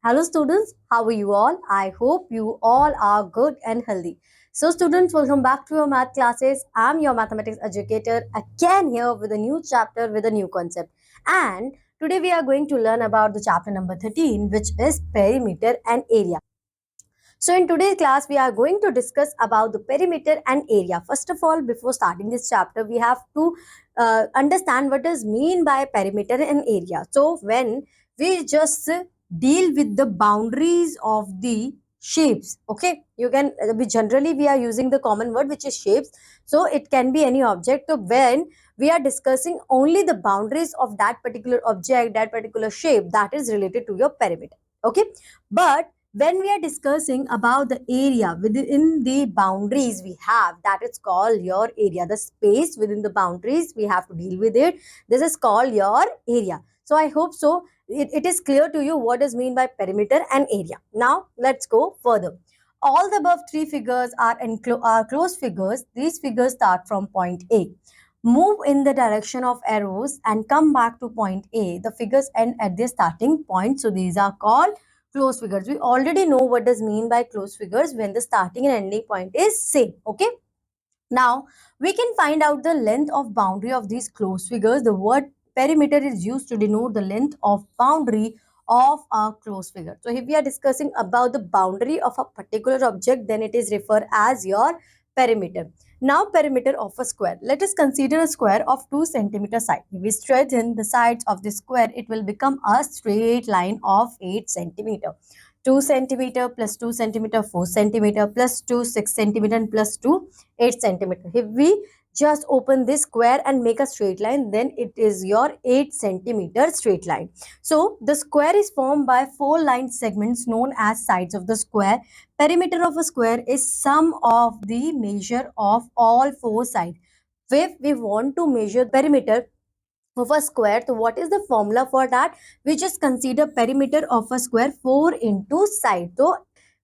Hello students, how are you all? I hope you all are good and healthy. So students, welcome back to your math classes. I'm your mathematics educator again here with a new chapter with a new concept. And today we are going to learn about the chapter number 13, which is perimeter and area. So in today's class, we are going to discuss about the perimeter and area. First of all, before starting this chapter, we have to understand what is mean by perimeter and area. So when we just deal with the boundaries of the shapes, okay, you can we generally we are using the common word which is shapes. So it can be any object. So when we are discussing only the boundaries of that particular object, that particular shape, that is related to your perimeter. Okay, but when we are discussing about the area within the boundaries we have, that is called your area. The space within the boundaries, we have to deal with it. This is called your area. So I hope so it is clear to you what is mean by perimeter and area. Now let's go further. All the above three figures are closed figures. These figures start from point A. Move in the direction of arrows and come back to point A. The figures end at their starting point. So these are called closed figures. We already know what does mean by closed figures when the starting and ending point is same. Okay. Now we can find out the length of boundary of these closed figures. The word perimeter is used to denote the length of boundary of a closed figure. So if we are discussing about the boundary of a particular object, then it is referred as your perimeter. Now perimeter of a square. Let us consider a square of 2 centimeter side. If we straighten the sides of the square, it will become a straight line of 8 centimeter. 2 centimeter plus 2 centimeter, 4 centimeter plus 2, 6 centimeter and plus 2, 8 centimeter. If we just open this square and make a straight line, then it is your 8 centimeter straight line. So the square is formed by 4 line segments known as sides of the square. Perimeter of a square is sum of the measure of all 4 sides. If we want to measure perimeter of a square, so what is the formula for that? We just consider perimeter of a square 4 into side. So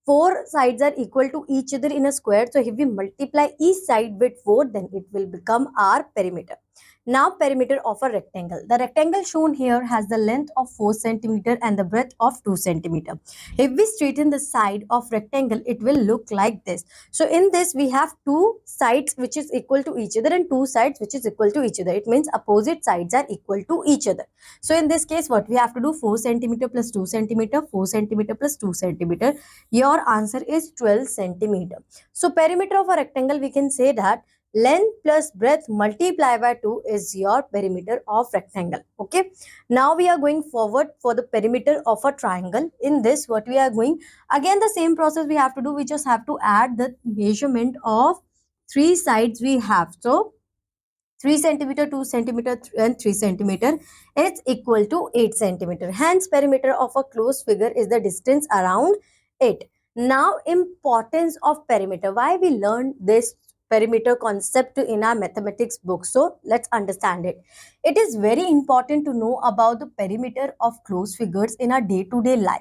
4 sides are equal to each other in a square. So if we multiply each side with 4, then it will become our perimeter. Now perimeter of a rectangle. The rectangle shown here has the length of 4 centimeter and the breadth of 2 centimeter. If we straighten the side of rectangle, it will look like this. So in this we have 2 sides which is equal to each other and 2 sides which is equal to each other. It means opposite sides are equal to each other. So in this case, what we have to do, 4 centimeter plus 2 centimeter, 4 centimeter plus 2 centimeter. Your answer is 12 centimeter. So perimeter of a rectangle, we can say that length plus breadth multiplied by 2 is your perimeter of rectangle. Okay. Now we are going forward for the perimeter of a triangle. In this, what we are going, again the same process we have to do. We just have to add the measurement of 3 sides we have. So 3 centimeter, 2 centimeter and 3 centimeter is equal to 8 centimeter. Hence perimeter of a closed figure is the distance around 8. Now importance of perimeter. Why we learned this perimeter concept in our mathematics book? So let's understand it. It is very important to know about the perimeter of closed figures in our day-to-day life.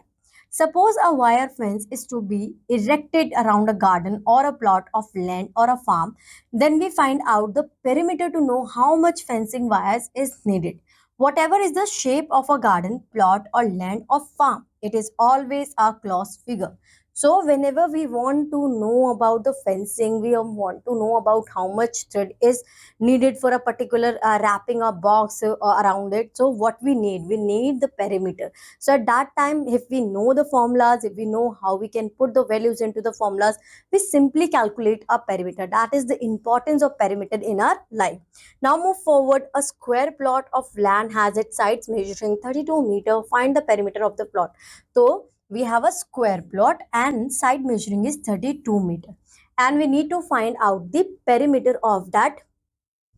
Suppose a wire fence is to be erected around a garden or a plot of land or a farm. Then we find out the perimeter to know how much fencing wires is needed. Whatever is the shape of a garden, plot or land or farm, it is always a closed figure. So whenever we want to know about the fencing, we want to know about how much thread is needed for a particular wrapping a box around it. So what we need the perimeter. So at that time, if we know the formulas, if we know how we can put the values into the formulas, we simply calculate a perimeter. That is the importance of perimeter in our life. Now move forward. A square plot of land has its sides measuring 32 meter. Find the perimeter of the plot. So we have a square plot and side measuring is 32 meter. And we need to find out the perimeter of that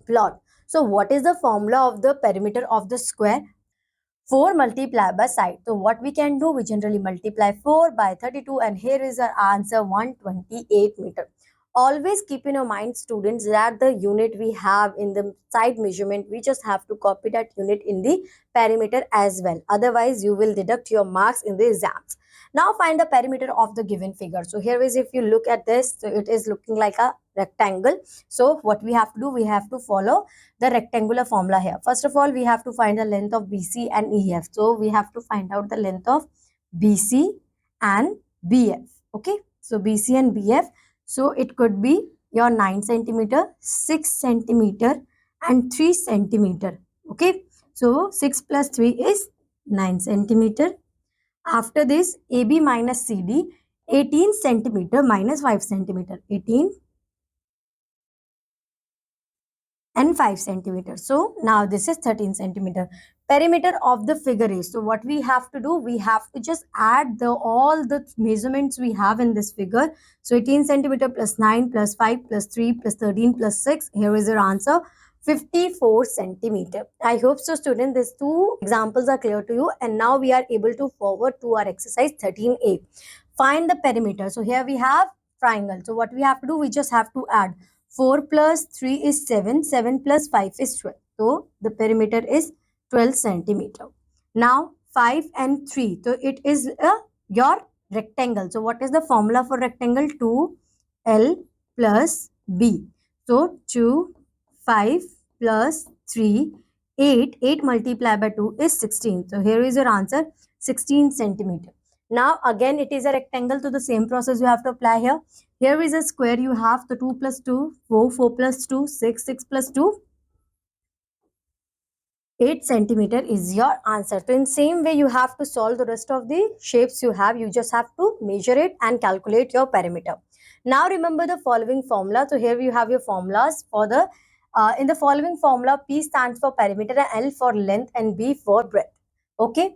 plot. So what is the formula of the perimeter of the square? 4 multiplied by side. So what we can do, we generally multiply 4 by 32 and here is our answer 128 meter. Always keep in your mind students that the unit we have in the side measurement, we just have to copy that unit in the perimeter as well. Otherwise you will deduct your marks in the exams. Now find the perimeter of the given figure. So here is, if you look at this, so it is looking like a rectangle. So what we have to do, we have to follow the rectangular formula here. First of all, we have to find the length of BC and EF. So we have to find out the length of BC and BF. Okay, so BC and BF. So it could be your 9 centimeter, 6 centimeter, and 3 centimeter. Okay, so 6 plus 3 is 9 centimeter. After this, AB minus CD, 18 centimeter minus 5 centimeter. 18 and 5 centimeters. So now this is 13 centimeter. Perimeter of the figure is, so what we have to do, we have to just add the all the measurements we have in this figure. So 18 centimeter plus 9 plus 5 plus 3 plus 13 plus 6. Here is your answer, 54 centimeter. I hope so student, these two examples are clear to you, and now we are able to forward to our exercise 13a. Find the perimeter. So here we have triangle. So what we have to do, we just have to add 4 plus 3 is 7. 7 plus 5 is 12. So the perimeter is 12 centimeter. Now 5 and 3. So it is your rectangle. So what is the formula for rectangle? 2L plus B. So 2, 5 plus 3, 8. 8 multiplied by 2 is 16. So here is your answer, 16 centimeter. Now again it is a rectangle, so the same process you have to apply here. Here is a square, you have the 2 plus 2, 4, 4 plus 2, 6, 6 plus 2, 8 centimeter is your answer. So in same way you have to solve the rest of the shapes you have. You just have to measure it and calculate your perimeter. Now remember the following formula. So here you have your formulas for the, in the following formula, P stands for perimeter, L for length, and B for breadth. Okay,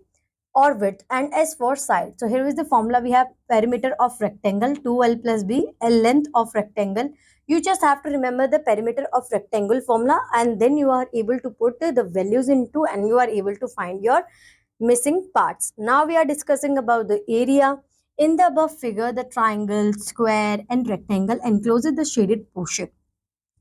or width, and S for side. So here is the formula. We have perimeter of rectangle, 2L plus B, L length of rectangle. You just have to remember the perimeter of rectangle formula, and then you are able to put the values into, and you are able to find your missing parts. Now we are discussing about the area. In the above figure, the triangle, square, and rectangle encloses the shaded portion.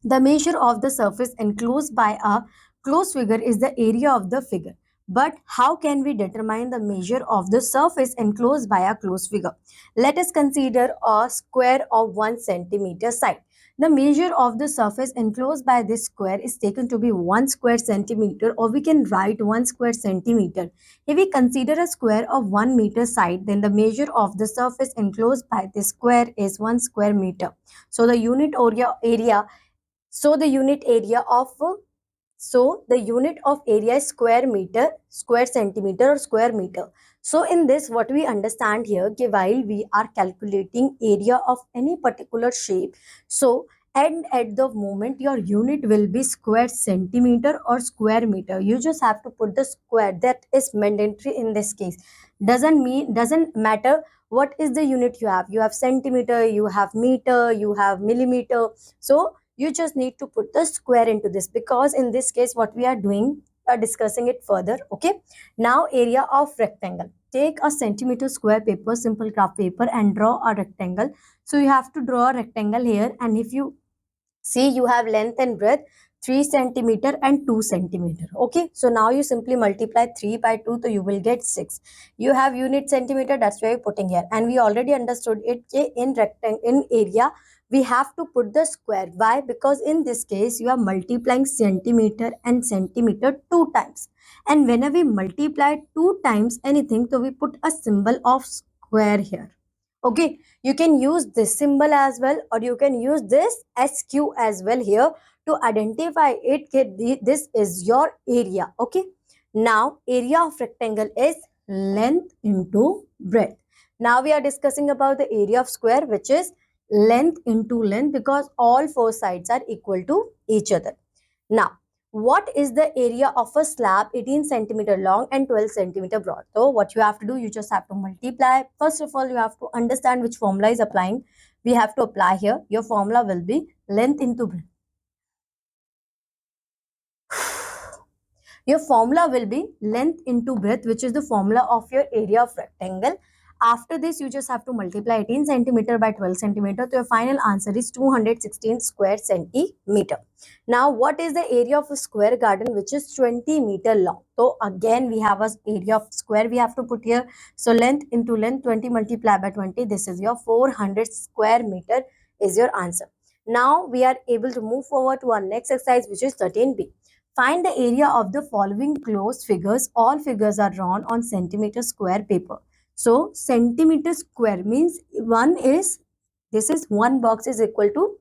The measure of the surface enclosed by a closed figure is the area of the figure. But how can we determine the measure of the surface enclosed by a closed figure? Let us consider a square of 1 centimeter side. The measure of the surface enclosed by this square is taken to be 1 square centimeter, or we can write 1 square centimeter. If we consider a square of 1 meter side, then the measure of the surface enclosed by this square is 1 square meter. So the unit area so the unit area of is square meter, square centimeter, or square meter. So in this, what we understand here, कि while we are calculating area of any particular shape, so at the moment your unit will be square centimeter or square meter. You just have to put the square, that is mandatory in this case. Doesn't matter what is the unit you have. You have centimeter, you have meter, you have millimeter. So you just need to put the square into this, because in this case what we are doing, discussing it further. Okay, now area of rectangle. Take a centimeter square paper, simple graph paper, and draw a rectangle. So you have to draw a rectangle here, and if you see, you have length and breadth 3 centimeter and 2 centimeter. Okay, so now you simply multiply 3 by 2, so you will get 6. You have unit centimeter, that's why you're putting here, and we already understood it. In rectangle, in area, we have to put the square. Why? Because in this case you are multiplying centimeter and centimeter 2 times, and whenever we multiply 2 times anything, so we put a symbol of square here. Okay, you can use this symbol as well, or you can use this SQ as well here to identify it. This is your area. Okay, now area of rectangle is length into breadth. Now we are discussing about the area of square, which is length into length, because all four sides are equal to each other. Now, what is the area of a slab 18 centimeter long and 12 centimeter broad? So what you have to do, you just have to multiply. First of all, you have to understand which formula is applying. We have to apply here. Your formula will be length into breadth. Your formula will be length into breadth, which is the formula of your area of rectangle. After this, you just have to multiply 18 centimeter by 12 centimeter. So your final answer is 216 square centimeter. Now, what is the area of a square garden, which is 20 meter long? So again, we have a area of square we have to put here. So length into length, 20 multiplied by 20. This is your 400 square meter is your answer. Now we are able to move forward to our next exercise, which is 13b. Find the area of the following closed figures. All figures are drawn on centimeter square paper. So centimeter square means this is one box is equal to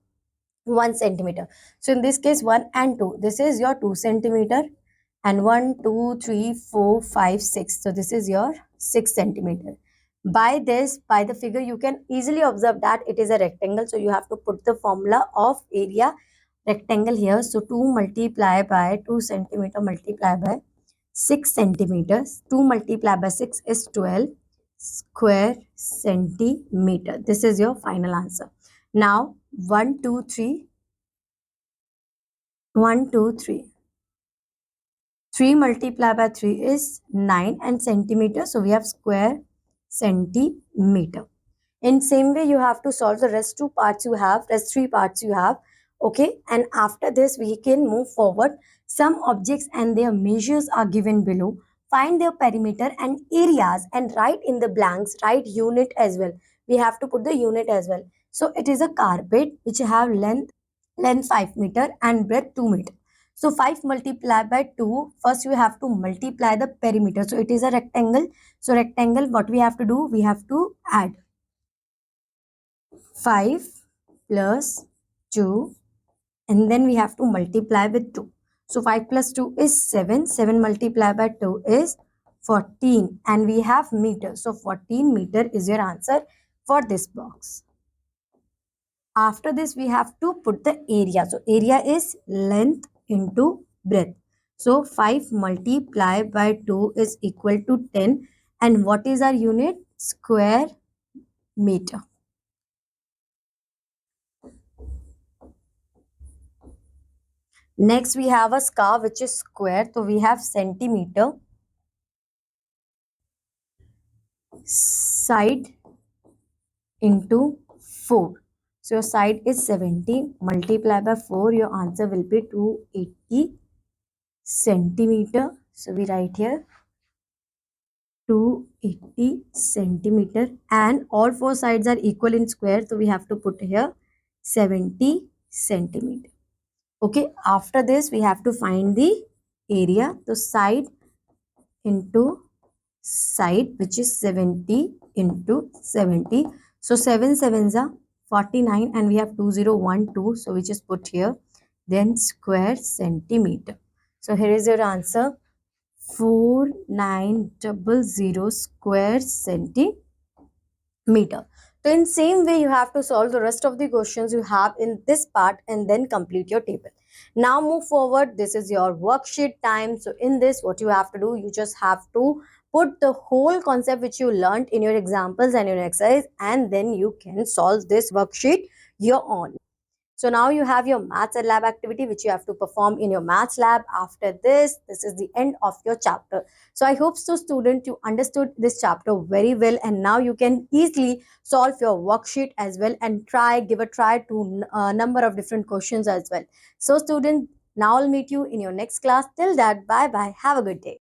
1 centimeter. So in this case 1 and 2, this is your 2 centimeter, and 1 2 3 4 5 6, so this is your 6 centimeter. By this, by the figure, you can easily observe that it is a rectangle, so you have to put the formula of area rectangle here. So 2 multiplied by 2 centimeter multiplied by 6 centimeters, 2 multiplied by 6 is 12 square centimeter. This is your final answer. Now 1 2 3 1 2 3, 3 multiplied by 3 is 9, and centimeter, so we have square centimeter. In same way, you have to solve the rest rest three parts you have. Okay, and after this we can move forward. Some objects and their measures are given below. Find their perimeter and areas and write in the blanks, write unit as well. We have to put the unit as well. So it is a carpet which have length 5 meter and breadth 2 meter. So 5 multiplied by 2, first you have to multiply the perimeter. So it is a rectangle. So rectangle, what we have to do? We have to add 5 plus 2, and then we have to multiply with 2. So 5 plus 2 is 7. 7 multiplied by 2 is 14, and we have meter. So 14 meter is your answer for this box. After this, we have to put the area. So area is length into breadth. So 5 multiplied by 2 is equal to 10. And what is our unit? Square meter. Next, we have a scar which is square. So we have centimeter, side into 4. So your side is 70. Multiply by 4, your answer will be 280 centimeter. So we write here 280 centimeter, and all four sides are equal in square. So we have to put here 70 centimeter. Okay, after this, we have to find the area. So side into side, which is 70 into 70. So 7 sevens are 49, and we have 2012. So we just put here, then square centimeter. So here is your answer, 4900 square centimeter. So in same way, you have to solve the rest of the questions you have in this part and then complete your table. Now move forward. This is your worksheet time. So in this, what you have to do, you just have to put the whole concept which you learned in your examples and your exercise, and then you can solve this worksheet your own. So now you have your maths and lab activity which you have to perform in your maths lab. After this is the end of your chapter. So I hope so student you understood this chapter very well, and now you can easily solve your worksheet as well and give a try to a number of different questions as well. So student, now I'll meet you in your next class. Till that, bye bye. Have a good day.